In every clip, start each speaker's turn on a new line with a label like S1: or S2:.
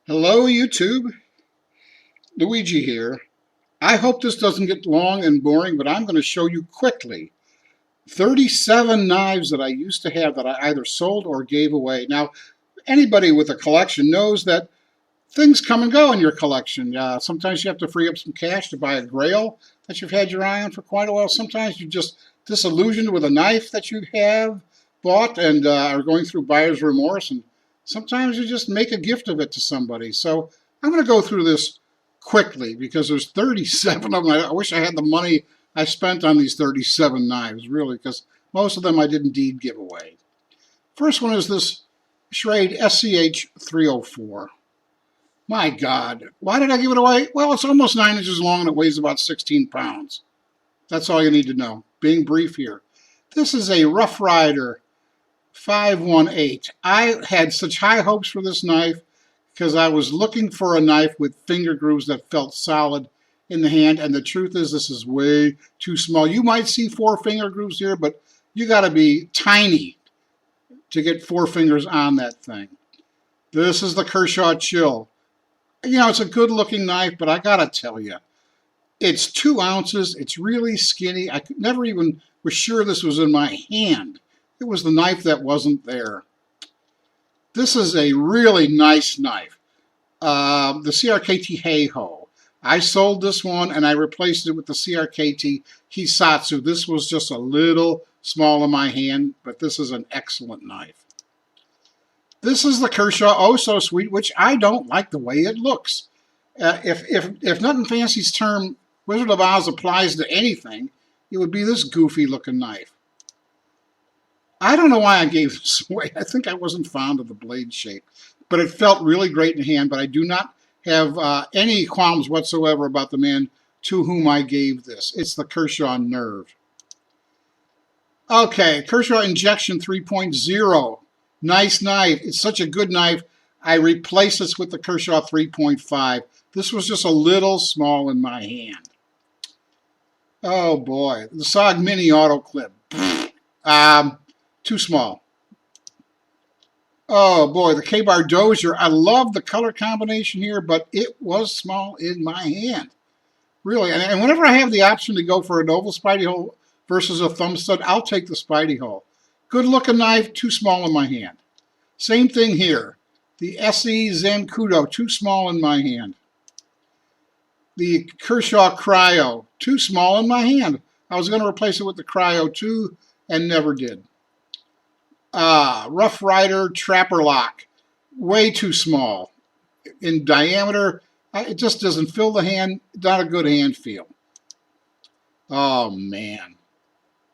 S1: Hello, YouTube. Luigi here. I hope this doesn't get long and boring, but I'm going to show you quickly 37 knives that I used to have that I either sold or gave away. Now, anybody with a collection knows that things come and go in your collection. Sometimes you have to free up some cash to buy a grail that you've had your eye on for quite a while. Sometimes you're just disillusioned with a knife that you have bought and are going through buyer's remorse. And sometimes you just make a gift of it to somebody. So I'm going to go through this quickly because there's 37 of them. I wish I had the money I spent on these 37 knives, really, because most of them I did indeed give away. First one is this Schrade SCH 304. My God, why did I give it away? Well, it's almost 9 inches long and it weighs about 16 pounds. That's all you need to know. Being brief here. This is a Rough Rider 518. I had such high hopes for this knife because I was looking for a knife with finger grooves that felt solid in the hand, and the truth is this is way too small. You might see 4 finger grooves here, but you got to be tiny to get 4 fingers on that thing. This is the Kershaw Chill. You know, it's a good looking knife, but I gotta tell you, it's 2 ounces. It's really skinny. I never even was sure this was in my hand. It was the knife that wasn't there. This is a really nice knife. The CRKT Heiho. I sold this one and I replaced it with the CRKT Hisatsu. This was just a little small in my hand, but this is an excellent knife. This is the Kershaw Oh So Sweet, which I don't like the way it looks. If Nothing Fancy's term Wizard of Oz applies to anything, it would be this goofy looking knife. I don't know why I gave this away. I think I wasn't fond of the blade shape, but it felt really great in the hand, but I do not have any qualms whatsoever about the man to whom I gave this. It's the Kershaw Nerve. Okay, Kershaw Injection 3.0. Nice knife. It's such a good knife. I replaced this with the Kershaw 3.5. This was just a little small in my hand. Oh boy, the SOG Mini Auto Clip. Too small. Oh boy, the Ka-Bar Dozier. I love the color combination here, but it was small in my hand. Really, and whenever I have the option to go for an oval Spidey hole versus a thumb stud, I'll take the Spidey hole. Good looking knife, too small in my hand. Same thing here. The SE Zancudo, too small in my hand. The Kershaw Cryo, too small in my hand. I was going to replace it with the Cryo 2 and never did. Rough Rider Trapper Lock, way too small in diameter. It just doesn't fill the hand. Not a good hand feel. Oh man,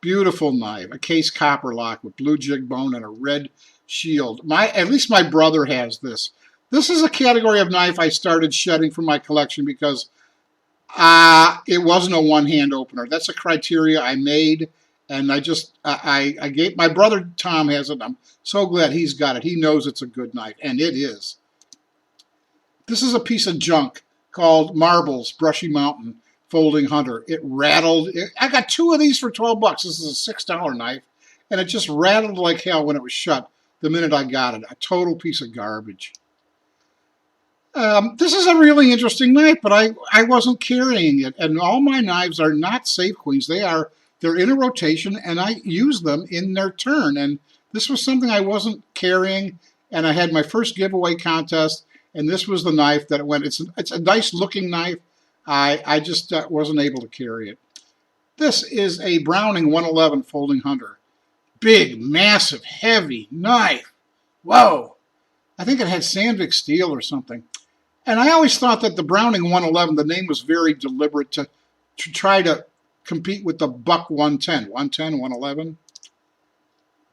S1: beautiful knife. A case copper lock with blue jig bone and a red shield. At least my brother has this. This is a category of knife I started shedding from my collection because it wasn't a one-hand opener. That's a criteria I made. And I gave, my brother Tom has it. I'm so glad he's got it. He knows it's a good knife, and it is. This is a piece of junk called Marbles Brushy Mountain Folding Hunter. It rattled. I got 2 of these for 12 bucks. This is a $6 knife, and it just rattled like hell when it was shut the minute I got it. A total piece of garbage. This is a really interesting knife, but I wasn't carrying it, and all my knives are not Safe Queens. They're in a rotation, and I use them in their turn. And this was something I wasn't carrying, and I had my first giveaway contest, and this was the knife that it went. It's a nice-looking knife. I just wasn't able to carry it. This is a Browning 111 Folding Hunter. Big, massive, heavy knife. Whoa! I think it had Sandvik steel or something. And I always thought that the Browning 111, the name was very deliberate to try to compete with the Buck 110, 111.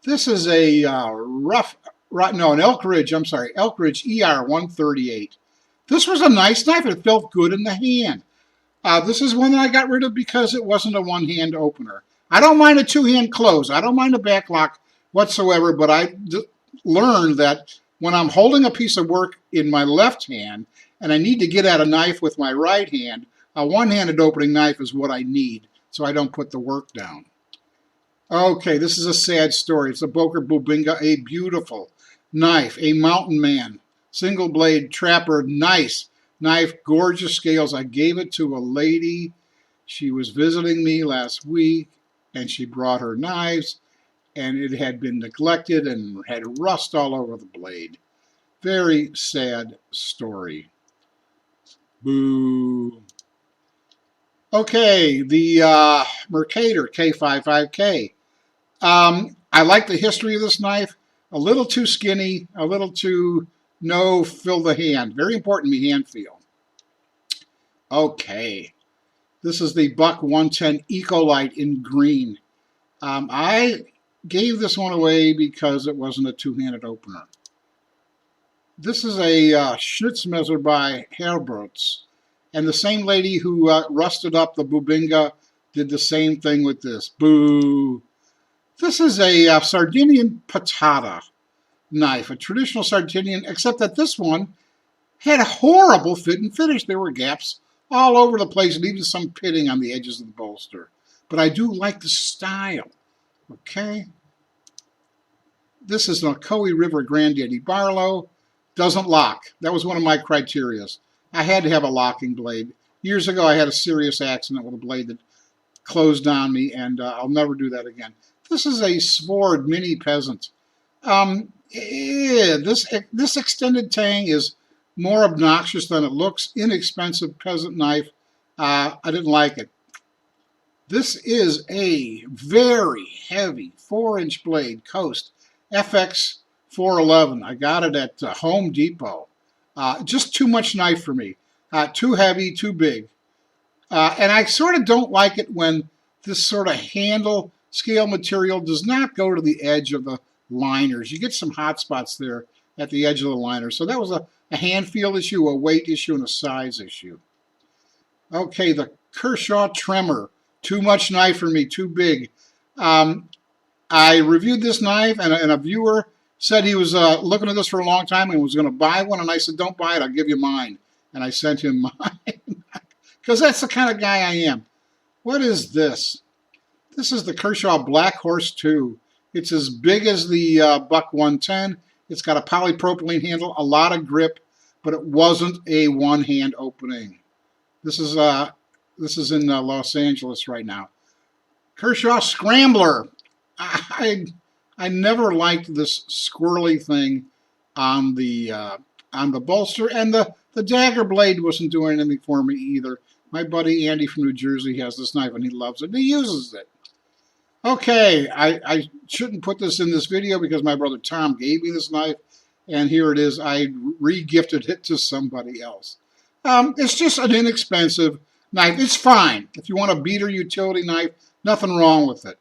S1: This is a an Elk Ridge, Elk Ridge ER 138. This was a nice knife. It felt good in the hand. This is one that I got rid of because it wasn't a one-hand opener. I don't mind a 2-hand close. I don't mind a back lock whatsoever, but I learned that when I'm holding a piece of work in my left hand and I need to get at a knife with my right hand, a one-handed opening knife is what I need, so I don't put the work down. Okay, this is a sad story. It's a Boker Bubinga, a beautiful knife, a mountain man, single blade trapper, nice knife, gorgeous scales. I gave it to a lady. She was visiting me last week, and she brought her knives, and it had been neglected and had rust all over the blade. Very sad story. Boo. Okay, the Mercator K55K. I like the history of this knife. A little too skinny, a little too no fill the hand. Very important to me, hand feel. Okay, this is the Buck 110 Ecolite in green. I gave this one away because it wasn't a two-handed opener. This is a Schnitzmesser by Herberts. And the same lady who rusted up the Bubinga did the same thing with this. Boo! This is a Sardinian patata knife, a traditional Sardinian, except that this one had a horrible fit and finish. There were gaps all over the place and even some pitting on the edges of the bolster. But I do like the style. Okay? This is an Ocoee River Granddaddy Barlow. Doesn't lock. That was one of my criterias. I had to have a locking blade. Years ago, I had a serious accident with a blade that closed on me, and I'll never do that again. This is a Svord Mini Peasant. This extended tang is more obnoxious than it looks. Inexpensive peasant knife. I didn't like it. This is a very heavy 4-inch blade, Coast FX 411. I got it at Home Depot. Just too much knife for me. Too heavy, too big. And I sort of don't like it when this sort of handle scale material does not go to the edge of the liners. You get some hot spots there at the edge of the liner. So that was a hand feel issue, a weight issue, and a size issue. Okay, the Kershaw Tremor. Too much knife for me, too big. I reviewed this knife, and a viewer said he was looking at this for a long time and was going to buy one. And I said, don't buy it, I'll give you mine. And I sent him mine. Because that's the kind of guy I am. What is this? This is the Kershaw Black Horse 2. It's as big as the Buck 110. It's got a polypropylene handle, a lot of grip, but it wasn't a one-hand opening. This is in Los Angeles right now. Kershaw Scrambler. I never liked this squirrely thing on the bolster, and the dagger blade wasn't doing anything for me either. My buddy Andy from New Jersey has this knife and he loves it. And he uses it. Okay, I shouldn't put this in this video because my brother Tom gave me this knife, and here it is. I re-gifted it to somebody else. It's just an inexpensive knife. It's fine. If you want a beater utility knife, nothing wrong with it.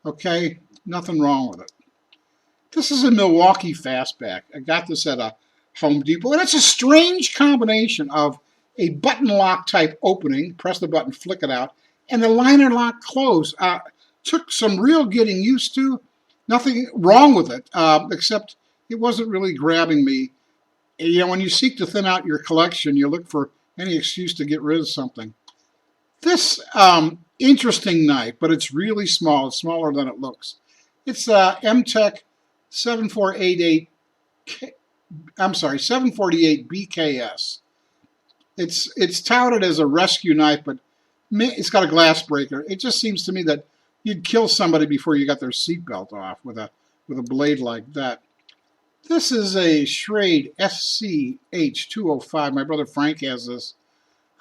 S1: Okay? Nothing wrong with it. This is a Milwaukee Fastback. I got this at a Home Depot, and it's a strange combination of a button lock type opening, press the button, flick it out, and the liner lock close. Took some real getting used to. Nothing wrong with it, except it wasn't really grabbing me. You know, when you seek to thin out your collection, you look for any excuse to get rid of something. This interesting knife, but it's really small. It's smaller than it looks. It's M-Tech 7488. I'm sorry, 748 BKS. It's touted as a rescue knife, but it's got a glass breaker. It just seems to me that you'd kill somebody before you got their seatbelt off with a blade like that. This is a Schrade SCH-205. My brother Frank has this.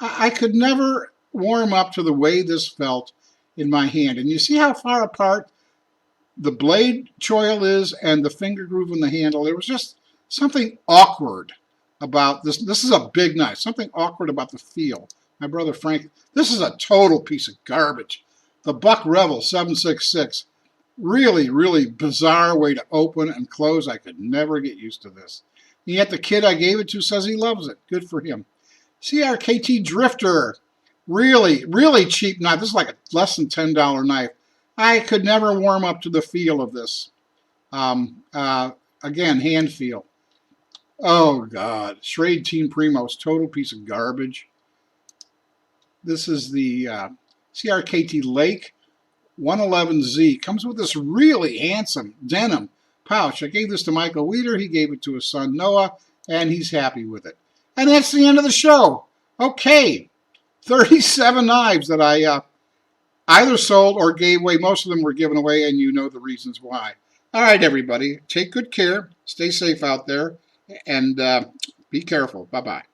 S1: I could never warm up to the way this felt in my hand. And you see how far apart the blade choil is and the finger groove in the handle. There was just something awkward about this. This is a big knife. Something awkward about the feel. My brother Frank, this is a total piece of garbage. The Buck Revel 766. Really, really bizarre way to open and close. I could never get used to this. And yet the kid I gave it to says he loves it. Good for him. CRKT Drifter. Really, really cheap knife. This is like a less than $10 knife. I could never warm up to the feel of this. Again, hand feel. Oh, God. Schrade Team Primos. Total piece of garbage. This is the CRKT Lake 111Z. Comes with this really handsome denim pouch. I gave this to Michael Weeder. He gave it to his son Noah. and he's happy with it. And that's the end of the show. Okay, 37 knives that I either sold or gave away. Most of them were given away, and you know the reasons why. All right, everybody, take good care. Stay safe out there, and be careful. Bye-bye.